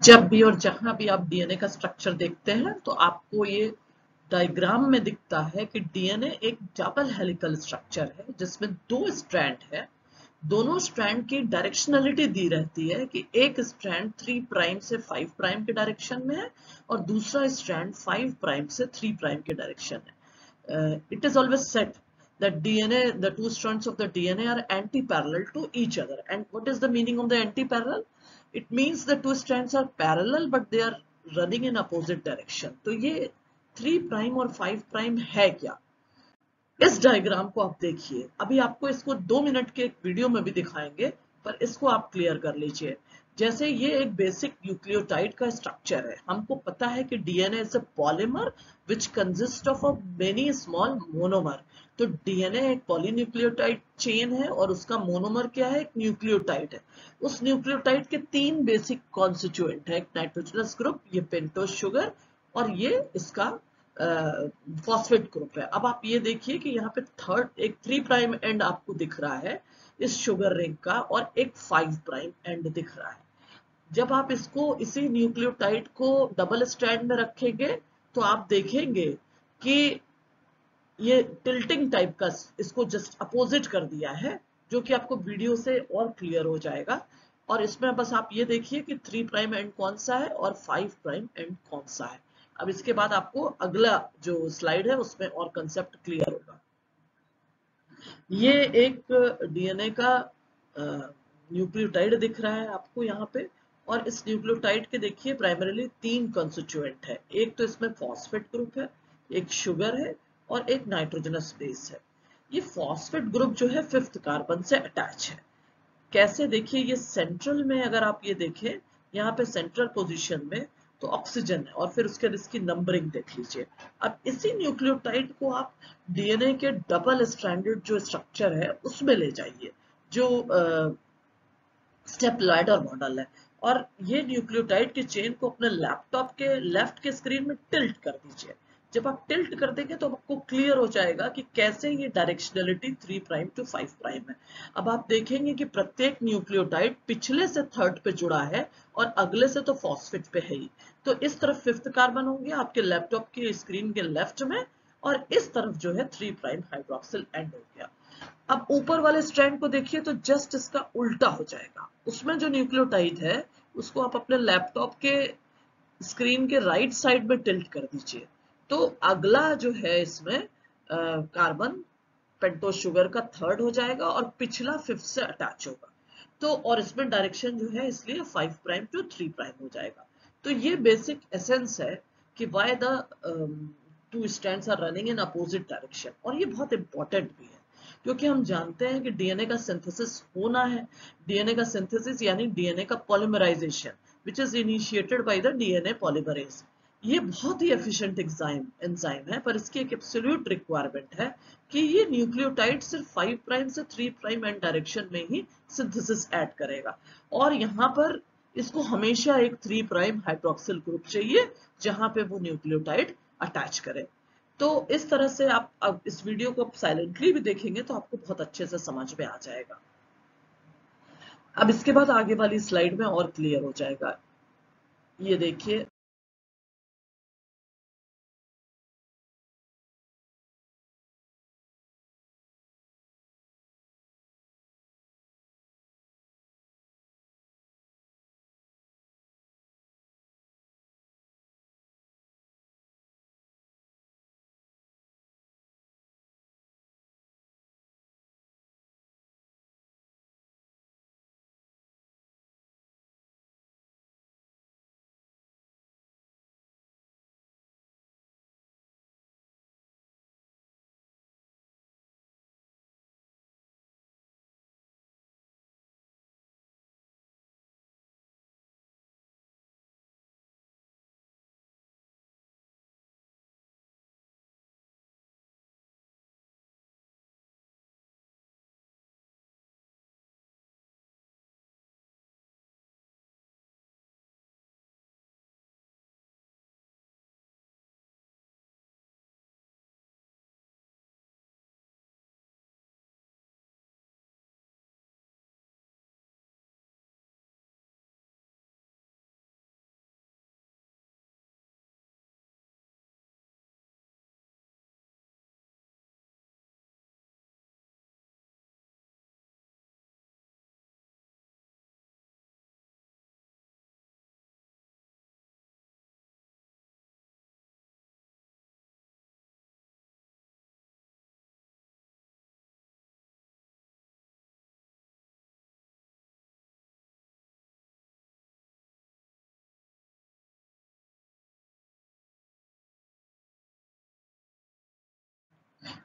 जब भी और जहां भी आप डीएनए का स्ट्रक्चर देखते हैं तो आपको ये डायग्राम में दिखता है कि डीएनए एक डबल हेलिकल स्ट्रक्चर है जिसमें दो स्ट्रैंड है। दोनों स्ट्रैंड की डायरेक्शनलिटी दी रहती है कि एक स्ट्रैंड 3 प्राइम से 5 प्राइम के डायरेक्शन में है और दूसरा स्ट्रैंड 5 प्राइम से 3 प्राइम के डायरेक्शन है। It is always said that DNA, the two strands of the DNA are anti-parallel to each other. And what is the meaning of the anti-parallel? It means the two strands are parallel, but they are running in opposite direction. तो ये 3 prime और 5 prime है क्या? इस diagram को आप देखिए। अभी आपको इसको 2 मिनट के एक वीडियो में भी दिखाएंगे, पर इसको आप क्लियर कर लीजिए। जैसे ये एक बेसिक न्यूक्लियोटाइड का स्ट्रक्चर है। हमको पता है कि DNA is a polymer which consist of many small monomer. तो डीएनए एक पॉलीन्यूक्लियोटाइड चेन है और उसका मोनोमर क्या है? एक न्यूक्लियोटाइड है। उस न्यूक्लियोटाइड के 3 बेसिक कॉन्स्टिट्यूएंट है। एक नाइट्रोजनस ग्रुप, ये पेंटोज शुगर, और ये इसका फॉस्फेट ग्रुप है। अब आप ये देखिए कि यहाँ पे थर्ड एक 3 प्राइम एंड आपको दिख रहा है इस शुगर रिंग का, और एक 5 प्राइम एंड दिख रहा है। जब आप इसको इसी न्यूक्लियोटाइड को डबल स्ट्रैंड में रखेंगे तो आप देखेंगे कि ये टिल्टिंग टाइप का इसको जस्ट अपोजिट कर दिया है, जो कि आपको वीडियो से और क्लियर हो जाएगा। और इसमें बस आप ये देखिए कि 3 प्राइम एंड कौन सा है और 5 प्राइम एंड कौन सा है। अब इसके बाद आपको अगला जो स्लाइड है उसमें और कंसेप्ट क्लियर होगा। ये एक डीएनए का न्यूक्लियोटाइड दिख रहा है आपको यहाँ पे। और इस न्यूक्लियोटाइड के देखिए प्राइमरीली 3 कंस्टिट्यूएंट है। एक तो इसमें फॉस्फेट ग्रुप है, एक शुगर है, और एक नाइट्रोजनस बेस है। ये फॉस्फेट ग्रुप जो है 5th कार्बन से अटैच है। कैसे? देखिए, ये सेंट्रल में अगर आप ये देखें, यहाँ पे सेंट्रल पोजीशन में तो ऑक्सीजन है, और फिर उसके बाद इसकी नंबरिंग देख लीजिए। अब इसी न्यूक्लियोटाइड को आप डीएनए के डबल स्ट्रैंडेड जो स्ट्रक्चर है उसमें ले जाइए, जो स्टेप लैडर मॉडल है। और ये न्यूक्लियोटाइड के चेन को अपने लैपटॉप के लेफ्ट के स्क्रीन में टिल्ट कर दीजिए। जब आप टिल्ट कर देंगे तो आपको क्लियर हो जाएगा कि कैसे ये डायरेक्शनलिटी 3 प्राइम टू 5 प्राइम है। अब आप देखेंगे कि प्रत्येक न्यूक्लियोटाइड पिछले से थर्ड पे जुड़ा है और अगले से तो फॉस्फेट पे है ही। तो इस तरफ 5th कार्बन होंगे आपके लैपटॉप की स्क्रीन के लेफ्ट में, और इस तरफ जो है 3 प्राइम हाइड्रोक्सिल एंड हो गया। अब ऊपर वाले स्ट्रैंड को देखिए तो जस्ट इसका उल्टा हो जाएगा। उसमें जो न्यूक्लियोटाइड है उसको आप अपने लैपटॉप के स्क्रीन के राइट साइड में टिल्ट कर दीजिए। तो अगला जो है इसमें कार्बन पेंटोज शुगर का थर्ड हो जाएगा और पिछला 5th से अटैच होगा। तो और इसमें डायरेक्शन जो है इसलिए 5 प्राइम टू 3 प्राइम हो जाएगा। तो ये बेसिक एसेंस है कि why the two strands are running in opposite direction. और ये बहुत इंपॉर्टेंट भी है क्योंकि हम जानते हैं कि डीएनए का सिंथेसिस होना है। डीएनए का सिंथेसिस यानी डीएनए का polymerization which is initiated by the DNA polymerase. ये बहुत ही एफिशिएंट एंजाइम है, पर इसकी एक एब्सोल्यूट रिक्वायरमेंट है कि ये न्यूक्लियोटाइड सिर्फ 5 प्राइम से 3 प्राइम एंड डायरेक्शन में ही सिंथेसिस ऐड करेगा। और यहाँ पर इसको हमेशा एक 3 प्राइम हाइड्रोक्सिल ग्रुप चाहिए जहां पे वो न्यूक्लियोटाइड अटैच करे। तो इस तरह से आप अब इस वीडियो को साइलेंटली भी देखेंगे तो आपको बहुत अच्छे से समझ में आ जाएगा। अब इसके बाद आगे वाली स्लाइड में और क्लियर हो जाएगा। ये देखिए।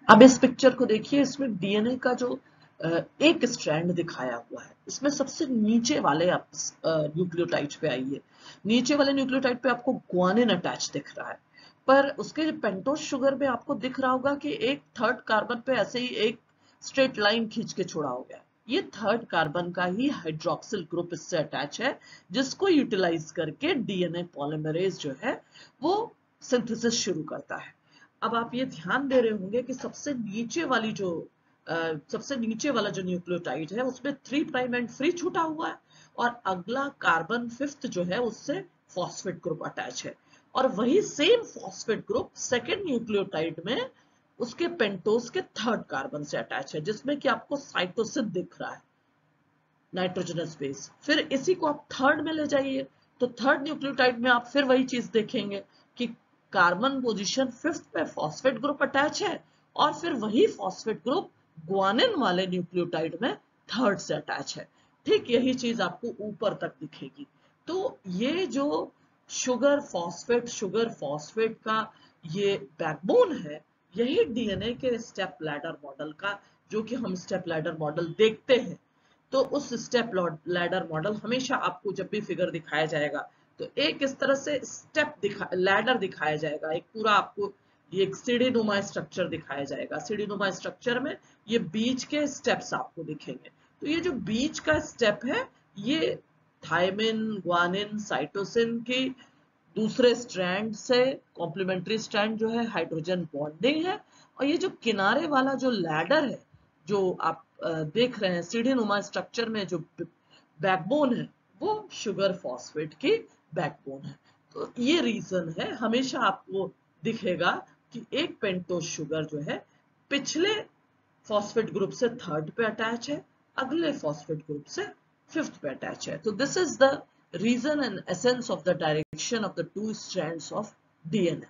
अब इस पिक्चर को देखिए, इसमें डीएनए का जो एक स्ट्रैंड दिखाया हुआ है, इसमें सबसे नीचे वाले आप न्यूक्लियोटाइड पे आइए। नीचे वाले न्यूक्लियोटाइड पे आपको ग्वानिन अटैच दिख रहा है, पर उसके पेंटोज शुगर में आपको दिख रहा होगा कि एक थर्ड कार्बन पे ऐसे ही एक स्ट्रेट लाइन खींच के छोड़ा हो गया। ये थर्ड कार्बन का ही हाइड्रोक्सिल ग्रुप इससे अटैच है, जिसको यूटिलाइज करके डीएनए पॉलीमरेज जो है वो सिंथेसिस शुरू करता है। अब आप ये ध्यान दे रहे होंगे कि सबसे नीचे वाला जो न्यूक्लियोटाइड है उसमें 3 प्राइम एंड फ्री छूटा हुआ है, और अगला कार्बन फिफ्थ जो है उससे फॉस्फेट ग्रुप अटैच है, और वही same phosphate group second nucleotide में उसके पेंटोज के थर्ड कार्बन से अटैच है, जिसमें कि आपको साइटोसिन दिख रहा है, नाइट्रोजनस बेस। फिर इसी को आप थर्ड में ले जाइए, तो थर्ड न्यूक्लियोटाइड में आप फिर वही चीज देखेंगे कि कार्बन पोजीशन फिफ्थ पे फॉस्फेट ग्रुप अटैच है, और फिर वही फॉस्फेट ग्रुप ग्वानिन वाले न्यूक्लियोटाइड में थर्ड से अटैच है। ठीक यही चीज आपको ऊपर तक दिखेगी। तो ये जो शुगर फॉस्फेट का ये बैकबोन है, यही डीएनए के स्टेप लैडर मॉडल का, जो कि हम स्टेप लैडर मॉडल देखते हैं। तो उस स्टेप लैडर मॉडल हमेशा आपको जब भी फिगर दिखाया जाएगा तो एक इस तरह से लैडर दिखाया जाएगा, एक पूरा आपको ये एक सीढ़ी नुमा स्ट्रक्चर दिखाया जाएगा। सीढ़ी नुमा स्ट्रक्चर में ये बीच के स्टेप्स आपको दिखेंगे। तो ये जो बीच का स्टेप है, ये थायमिन, ग्वानिन, साइटोसिन की दूसरे स्ट्रैंड से कॉम्प्लीमेंट्री स्ट्रैंड जो है हाइड्रोजन बॉन्डिंग है, और ये जो किनारे वाला जो लैडर है जो आप देख रहे हैं सीढ़ी नुमा स्ट्रक्चर में, जो बैकबोन है वो शुगर फॉस्फेट की बैकबोन है। तो ये रीजन है, हमेशा आपको दिखेगा कि एक पेंटोज शुगर जो है पिछले फॉस्फेट ग्रुप से थर्ड पे अटैच है, अगले फॉस्फेट ग्रुप से फिफ्थ पे अटैच है। तो this is the reason and essence of the direction of the two strands of DNA.